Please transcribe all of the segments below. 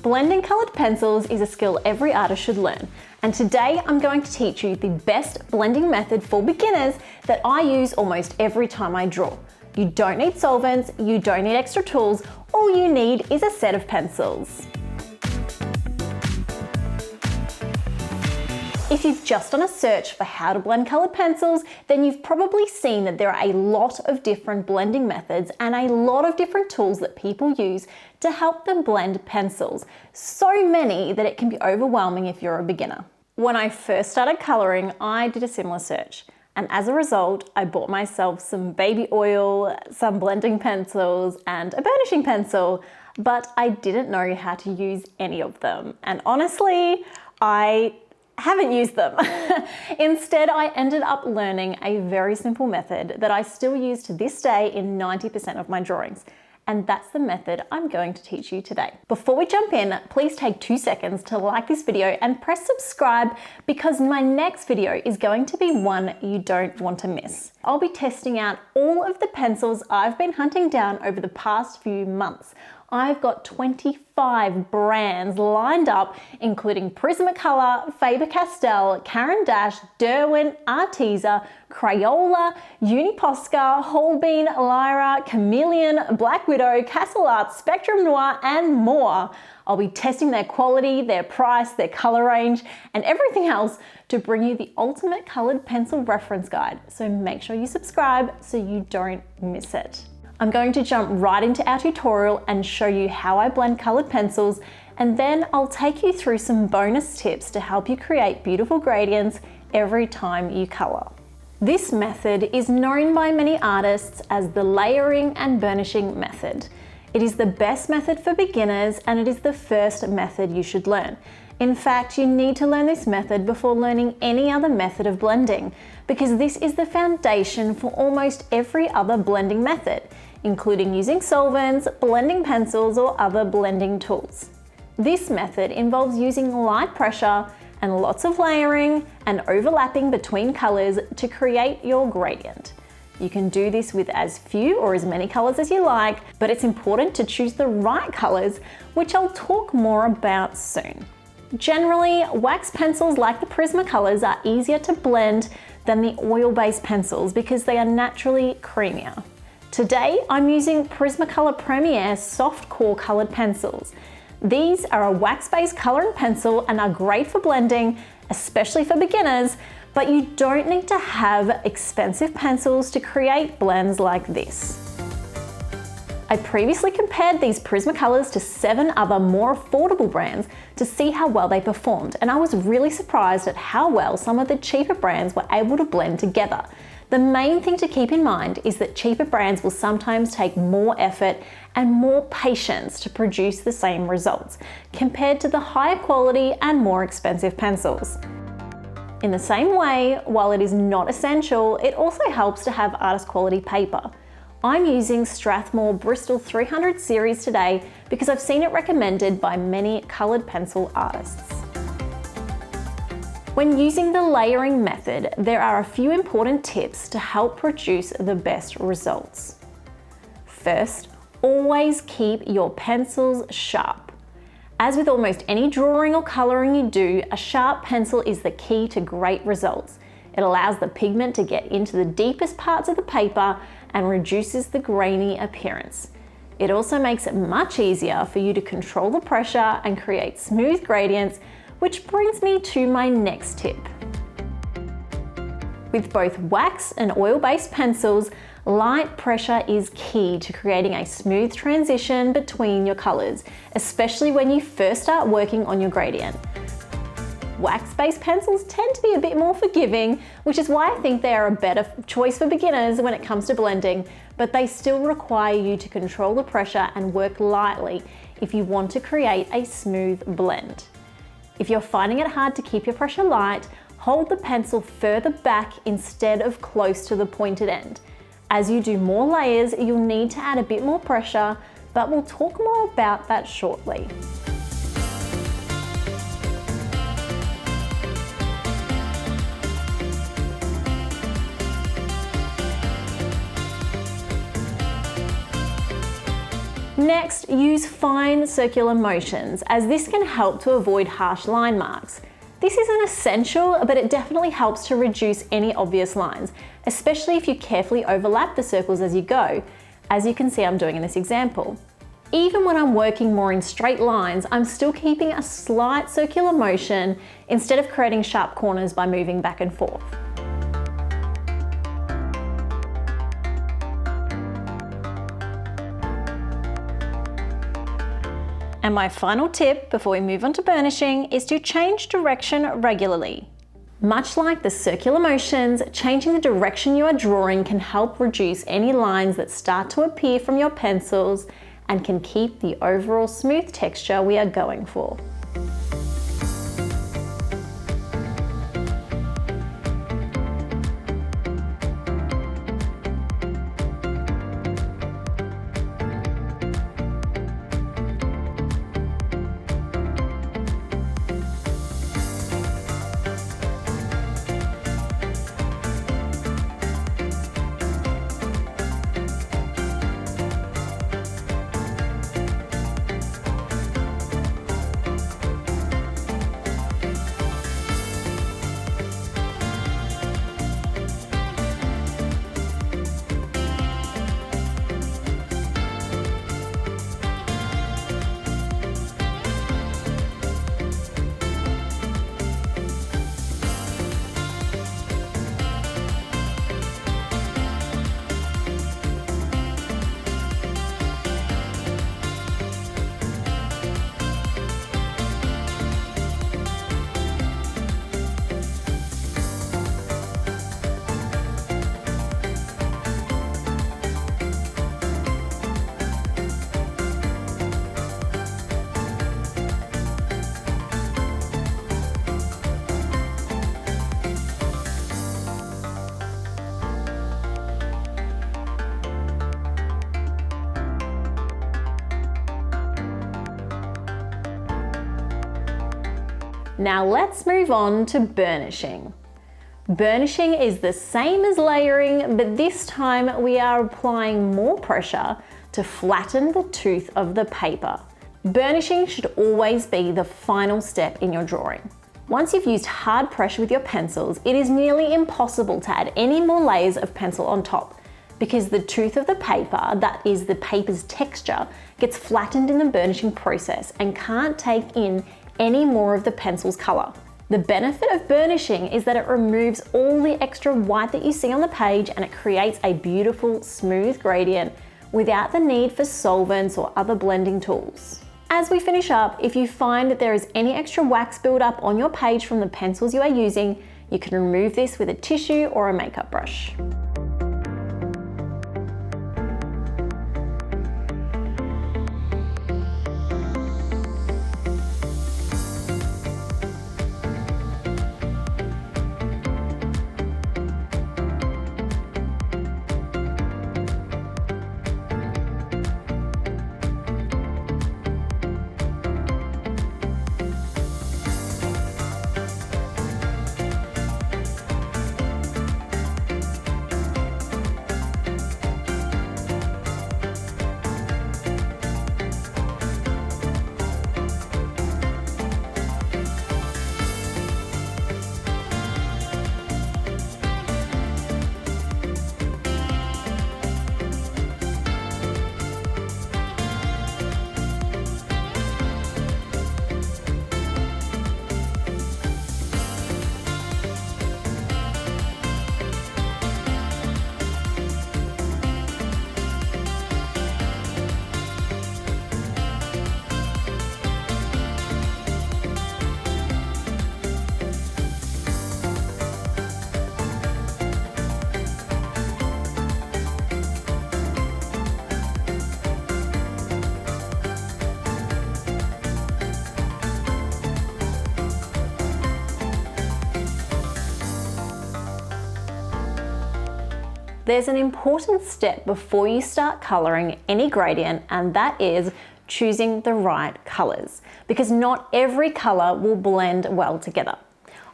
Blending colored pencils is a skill every artist should learn, and today I'm going to teach you the best blending method for beginners that I use almost every time I draw. You don't need solvents, you don't need extra tools, all you need is a set of pencils. If you've just done a search for how to blend colored pencils, then you've probably seen that there are a lot of different blending methods and a lot of different tools that people use to help them blend pencils. So many that it can be overwhelming if you're a beginner. When I first started coloring, I did a similar search. And as a result, I bought myself some baby oil, some blending pencils, and a burnishing pencil, but I didn't know how to use any of them. And honestly, I haven't used them. Instead, I ended up learning a very simple method that I still use to this day in 90% of my drawings. And that's the method I'm going to teach you today. Before we jump in, please take 2 seconds to like this video and press subscribe because my next video is going to be one you don't want to miss. I'll be testing out all of the pencils I've been hunting down over the past few months. I've got 25 brands lined up, including Prismacolor, Faber-Castell, Caran d'Ache, Derwent, Arteza, Crayola, Uniposca, Holbein, Lyra, Chameleon, Black Widow, Castle Art, Spectrum Noir, and more. I'll be testing their quality, their price, their color range, and everything else to bring you the ultimate colored pencil reference guide. So make sure you subscribe so you don't miss it. I'm going to jump right into our tutorial and show you how I blend colored pencils, and then I'll take you through some bonus tips to help you create beautiful gradients every time you color. This method is known by many artists as the layering and burnishing method. It is the best method for beginners and it is the first method you should learn. In fact, you need to learn this method before learning any other method of blending, because this is the foundation for almost every other blending method, including using solvents, blending pencils, or other blending tools. This method involves using light pressure and lots of layering and overlapping between colors to create your gradient. You can do this with as few or as many colors as you like, but it's important to choose the right colors, which I'll talk more about soon. Generally, wax pencils like the Prismacolors are easier to blend than the oil-based pencils because they are naturally creamier. Today, I'm using Prismacolor Premier soft core colored pencils. These are a wax-based coloring pencil and are great for blending, especially for beginners, but you don't need to have expensive pencils to create blends like this. I previously compared these Prismacolors to 7 other more affordable brands to see how well they performed, and I was really surprised at how well some of the cheaper brands were able to blend together. The main thing to keep in mind is that cheaper brands will sometimes take more effort and more patience to produce the same results, compared to the higher quality and more expensive pencils. In the same way, while it is not essential, it also helps to have artist quality paper. I'm using Strathmore Bristol 300 series today because I've seen it recommended by many colored pencil artists. When using the layering method, there are a few important tips to help produce the best results. First, always keep your pencils sharp. As with almost any drawing or coloring you do, a sharp pencil is the key to great results. It allows the pigment to get into the deepest parts of the paper and reduces the grainy appearance. It also makes it much easier for you to control the pressure and create smooth gradients, which brings me to my next tip. With both wax and oil-based pencils, light pressure is key to creating a smooth transition between your colors, especially when you first start working on your gradient. Wax-based pencils tend to be a bit more forgiving, which is why I think they are a better choice for beginners when it comes to blending, but they still require you to control the pressure and work lightly if you want to create a smooth blend. If you're finding it hard to keep your pressure light, hold the pencil further back instead of close to the pointed end. As you do more layers, you'll need to add a bit more pressure, but we'll talk more about that shortly. Next, use fine circular motions, as this can help to avoid harsh line marks. This isn't essential, but it definitely helps to reduce any obvious lines, especially if you carefully overlap the circles as you go, as you can see I'm doing in this example. Even when I'm working more in straight lines, I'm still keeping a slight circular motion instead of creating sharp corners by moving back and forth. And my final tip before we move on to burnishing is to change direction regularly. Much like the circular motions, changing the direction you are drawing can help reduce any lines that start to appear from your pencils and can keep the overall smooth texture we are going for. Now let's move on to burnishing. Burnishing is the same as layering, but this time we are applying more pressure to flatten the tooth of the paper. Burnishing should always be the final step in your drawing. Once you've used hard pressure with your pencils, it is nearly impossible to add any more layers of pencil on top, because the tooth of the paper, that is the paper's texture, gets flattened in the burnishing process and can't take in any more of the pencil's color. The benefit of burnishing is that it removes all the extra white that you see on the page and it creates a beautiful, smooth gradient without the need for solvents or other blending tools. As we finish up, if you find that there is any extra wax buildup on your page from the pencils you are using, you can remove this with a tissue or a makeup brush. There's an important step before you start coloring any gradient, and that is choosing the right colors, because not every color will blend well together.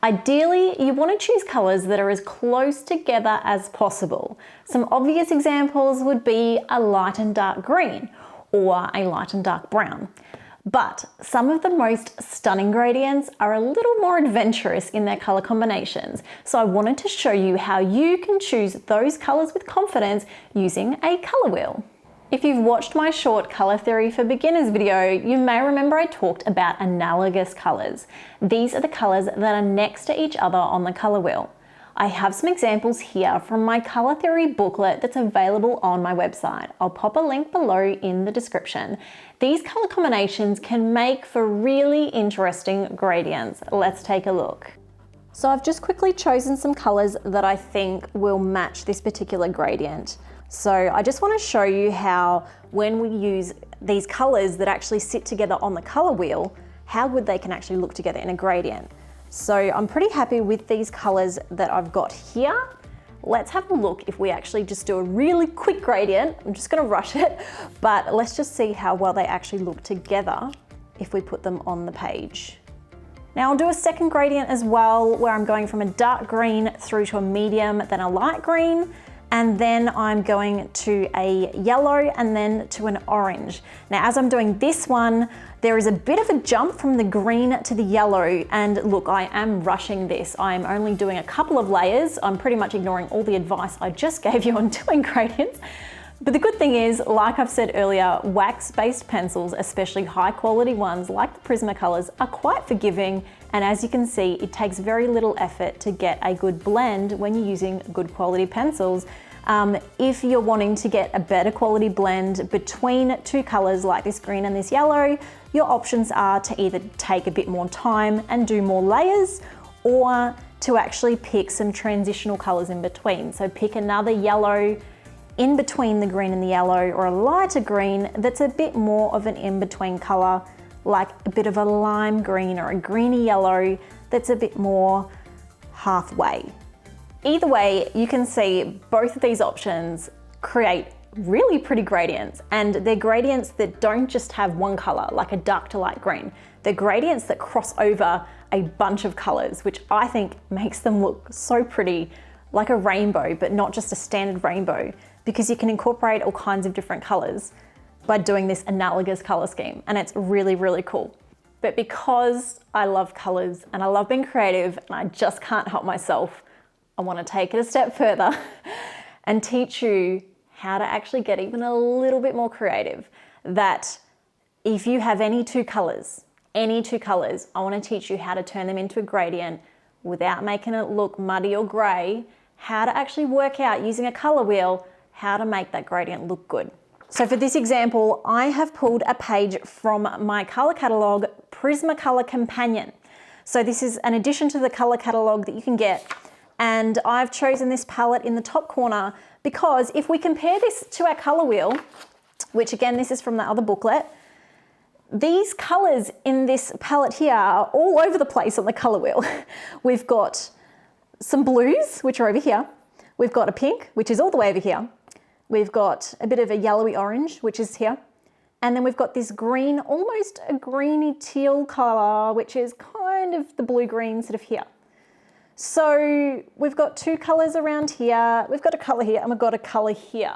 Ideally, you want to choose colors that are as close together as possible. Some obvious examples would be a light and dark green, or a light and dark brown. But some of the most stunning gradients are a little more adventurous in their color combinations. So I wanted to show you how you can choose those colors with confidence using a color wheel. If you've watched my short Color Theory for Beginners video, you may remember I talked about analogous colors. These are the colors that are next to each other on the color wheel. I have some examples here from my Color Theory booklet that's available on my website. I'll pop a link below in the description. These color combinations can make for really interesting gradients. Let's take a look. So I've just quickly chosen some colors that I think will match this particular gradient. So I just want to show you how when we use these colors that actually sit together on the color wheel, how good they can actually look together in a gradient. So I'm pretty happy with these colors that I've got here. Let's have a look if we actually just do a really quick gradient. I'm just gonna rush it, but let's just see how well they actually look together if we put them on the page. Now I'll do a second gradient as well, where I'm going from a dark green through to a medium, then a light green, and then I'm going to a yellow and then to an orange. Now, as I'm doing this one, there is a bit of a jump from the green to the yellow, and look, I am rushing this. I'm only doing a couple of layers. I'm pretty much ignoring all the advice I just gave you on doing gradients. But the good thing is, like I've said earlier, wax-based pencils, especially high quality ones like the Prismacolors, are quite forgiving. And as you can see, it takes very little effort to get a good blend when you're using good quality pencils. If you're wanting to get a better quality blend between two colors like this green and this yellow, your options are to either take a bit more time and do more layers, or to actually pick some transitional colors in between. So pick another yellow in between the green and the yellow, or a lighter green that's a bit more of an in-between color, like a bit of a lime green or a greeny yellow that's a bit more halfway. Either way, you can see both of these options create really pretty gradients, and they're gradients that don't just have one color, like a dark to light green. They're gradients that cross over a bunch of colors, which I think makes them look so pretty, like a rainbow, but not just a standard rainbow, because you can incorporate all kinds of different colors by doing this analogous color scheme, and it's really, really cool. But because I love colors and I love being creative and I just can't help myself, I want to take it a step further and teach you how to actually get even a little bit more creative. That if you have any two colors, I want to teach you how to turn them into a gradient without making it look muddy or gray, how to actually work out using a color wheel, how to make that gradient look good. So for this example, I have pulled a page from my color catalog, Prismacolor Companion. So this is an addition to the color catalog that you can get. And I've chosen this palette in the top corner because if we compare this to our color wheel, which again, this is from the other booklet, these colors in this palette here are all over the place on the color wheel. We've got some blues, which are over here. We've got a pink, which is all the way over here. We've got a bit of a yellowy orange, which is here. And then we've got this green, almost a greeny teal color, which is kind of the blue-green sort of here. So we've got two colors around here, we've got a color here, and we've got a color here.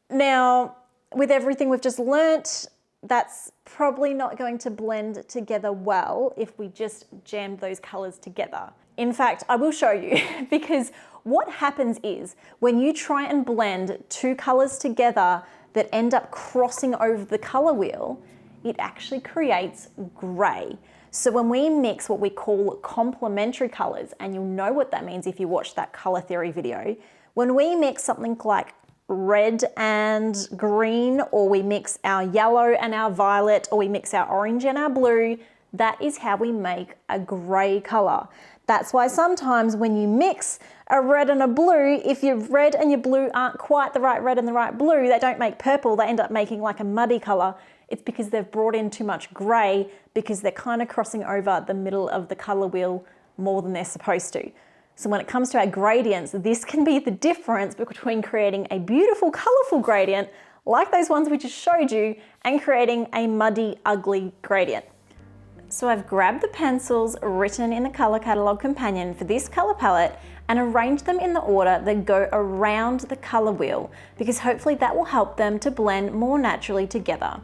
Now, with everything we've just learnt, that's probably not going to blend together well if we just jammed those colors together. In fact, I will show you, because what happens is when you try and blend two colors together that end up crossing over the color wheel, it actually creates gray. So when we mix what we call complementary colors, and you'll know what that means if you watch that color theory video, when we mix something like red and green, or we mix our yellow and our violet, or we mix our orange and our blue, that is how we make a gray color. That's why sometimes when you mix a red and a blue, if your red and your blue aren't quite the right red and the right blue, they don't make purple, they end up making like a muddy color. It's because they've brought in too much gray, because they're kind of crossing over the middle of the color wheel more than they're supposed to. So when it comes to our gradients, this can be the difference between creating a beautiful, colorful gradient, like those ones we just showed you, and creating a muddy, ugly gradient. So I've grabbed the pencils written in the color catalog companion for this color palette and arranged them in the order that go around the color wheel, because hopefully that will help them to blend more naturally together.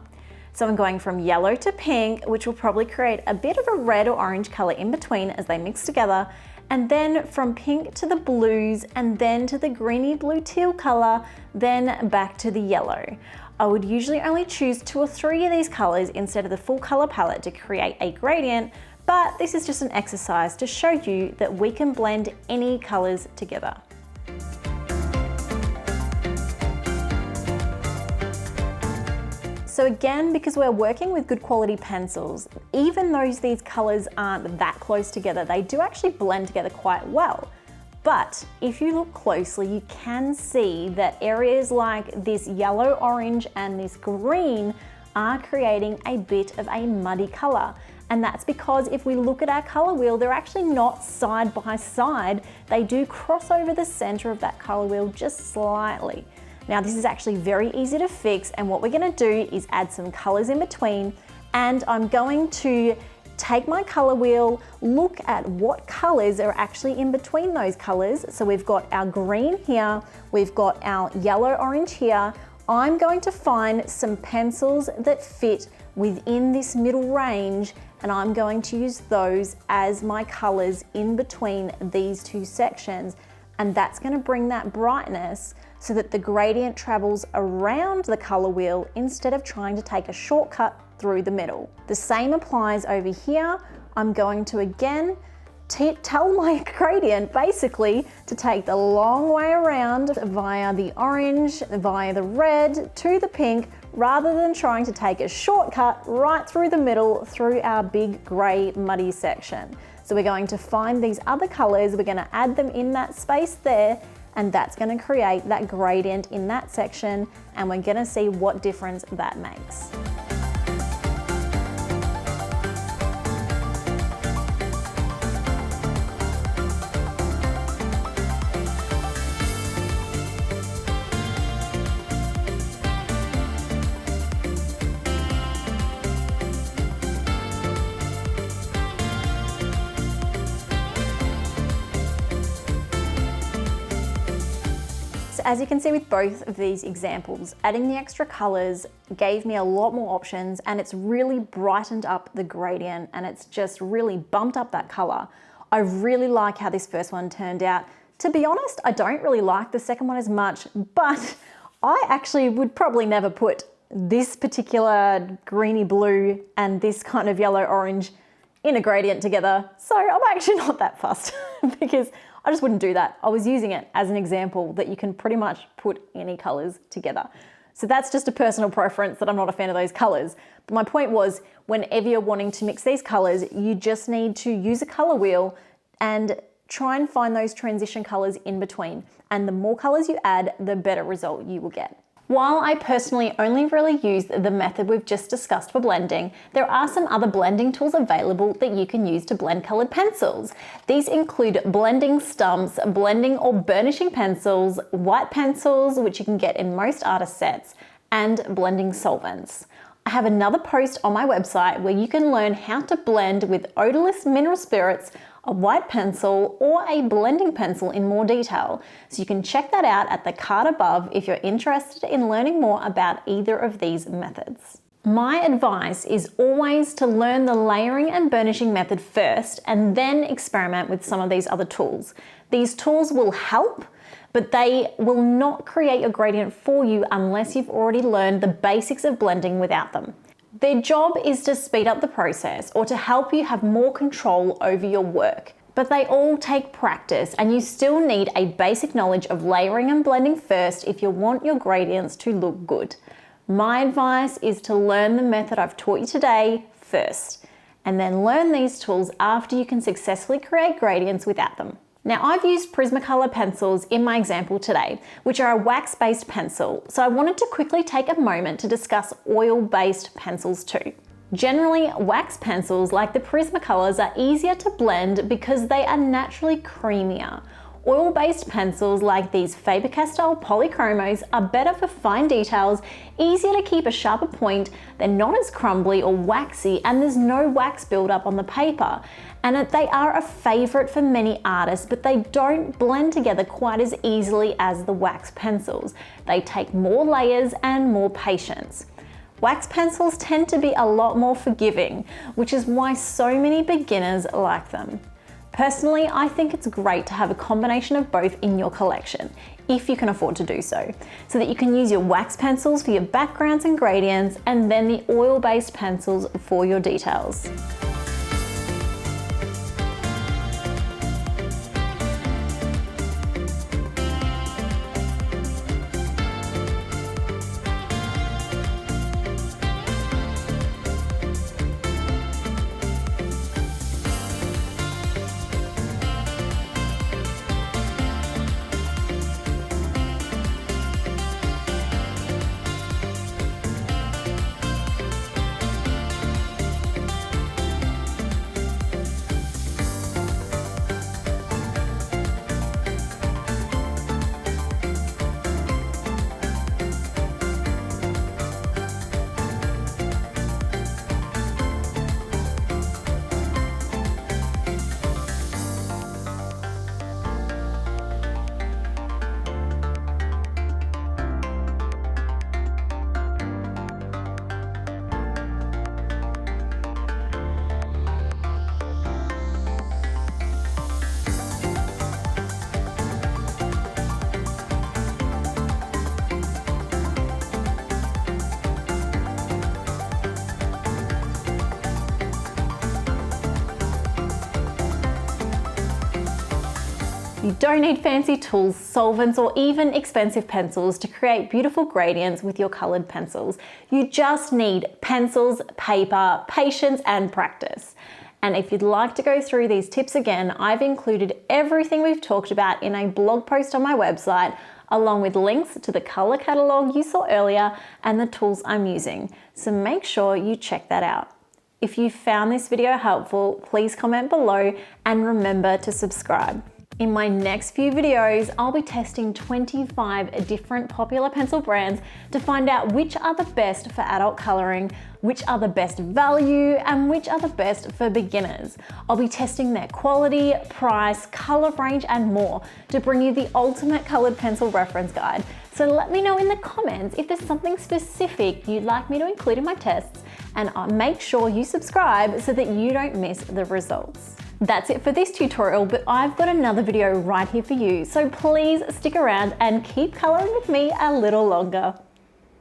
So I'm going from yellow to pink, which will probably create a bit of a red or orange color in between as they mix together, and then from pink to the blues, and then to the greeny blue teal color, then back to the yellow. I would usually only choose 2 or 3 of these colors instead of the full color palette to create a gradient, but this is just an exercise to show you that we can blend any colors together. So again, because we're working with good quality pencils, even though these colors aren't that close together, they do actually blend together quite well. But if you look closely, you can see that areas like this yellow, orange, and this green are creating a bit of a muddy color. And that's because if we look at our color wheel, they're actually not side by side. They do cross over the center of that color wheel just slightly. Now this is actually very easy to fix, and what we're gonna do is add some colors in between, and I'm going to take my color wheel, look at what colors are actually in between those colors. So we've got our green here, we've got our yellow orange here. I'm going to find some pencils that fit within this middle range, and I'm going to use those as my colors in between these 2 sections. And that's going to bring that brightness so that the gradient travels around the color wheel instead of trying to take a shortcut through the middle. The same applies over here. I'm going to again tell my gradient basically to take the long way around via the orange, via the red to the pink, rather than trying to take a shortcut right through the middle through our big gray muddy section. So we're going to find these other colors, we're going to add them in that space there, and that's going to create that gradient in that section, and we're going to see what difference that makes. As you can see with both of these examples, adding the extra colors gave me a lot more options, and it's really brightened up the gradient, and it's just really bumped up that color. I really like how this first one turned out. To be honest, I don't really like the second one as much, but I actually would probably never put this particular greeny blue and this kind of yellow orange in a gradient together. So I'm actually not that fussed because I just wouldn't do that. I was using it as an example that you can pretty much put any colors together. So that's just a personal preference that I'm not a fan of those colors. But my point was, whenever you're wanting to mix these colors, you just need to use a color wheel and try and find those transition colors in between. And the more colors you add, the better result you will get. While I personally only really use the method we've just discussed for blending, there are some other blending tools available that you can use to blend colored pencils. These include blending stumps, blending or burnishing pencils, white pencils, which you can get in most artist sets, and blending solvents. I have another post on my website where you can learn how to blend with odorless mineral spirits, a white pencil, or a blending pencil in more detail. So you can check that out at the card above if you're interested in learning more about either of these methods. My advice is always to learn the layering and burnishing method first and then experiment with some of these other tools. These tools will help, but they will not create a gradient for you unless you've already learned the basics of blending without them. Their job is to speed up the process or to help you have more control over your work. But they all take practice, and you still need a basic knowledge of layering and blending first if you want your gradients to look good. My advice is to learn the method I've taught you today first, and then learn these tools after you can successfully create gradients without them. Now, I've used Prismacolor pencils in my example today, which are a wax-based pencil, so I wanted to quickly take a moment to discuss oil-based pencils too. Generally, wax pencils like the Prismacolors are easier to blend because they are naturally creamier. Oil-based pencils like these Faber-Castell Polychromos are better for fine details, easier to keep a sharper point, they're not as crumbly or waxy, and there's no wax buildup on the paper. And they are a favorite for many artists, but they don't blend together quite as easily as the wax pencils. They take more layers and more patience. Wax pencils tend to be a lot more forgiving, which is why so many beginners like them. Personally, I think it's great to have a combination of both in your collection, if you can afford to do so that you can use your wax pencils for your backgrounds and gradients, and then the oil-based pencils for your details. You don't need fancy tools, solvents, or even expensive pencils to create beautiful gradients with your colored pencils. You just need pencils, paper, patience, and practice. And if you'd like to go through these tips again, I've included everything we've talked about in a blog post on my website, along with links to the color catalog you saw earlier and the tools I'm using. So make sure you check that out. If you found this video helpful, please comment below and remember to subscribe. In my next few videos, I'll be testing 25 different popular pencil brands to find out which are the best for adult coloring, which are the best value, and which are the best for beginners. I'll be testing their quality, price, color range, and more to bring you the ultimate colored pencil reference guide. So let me know in the comments if there's something specific you'd like me to include in my tests, and I'll make sure you subscribe so that you don't miss the results. That's it for this tutorial, but I've got another video right here for you, so please stick around and keep coloring with me a little longer.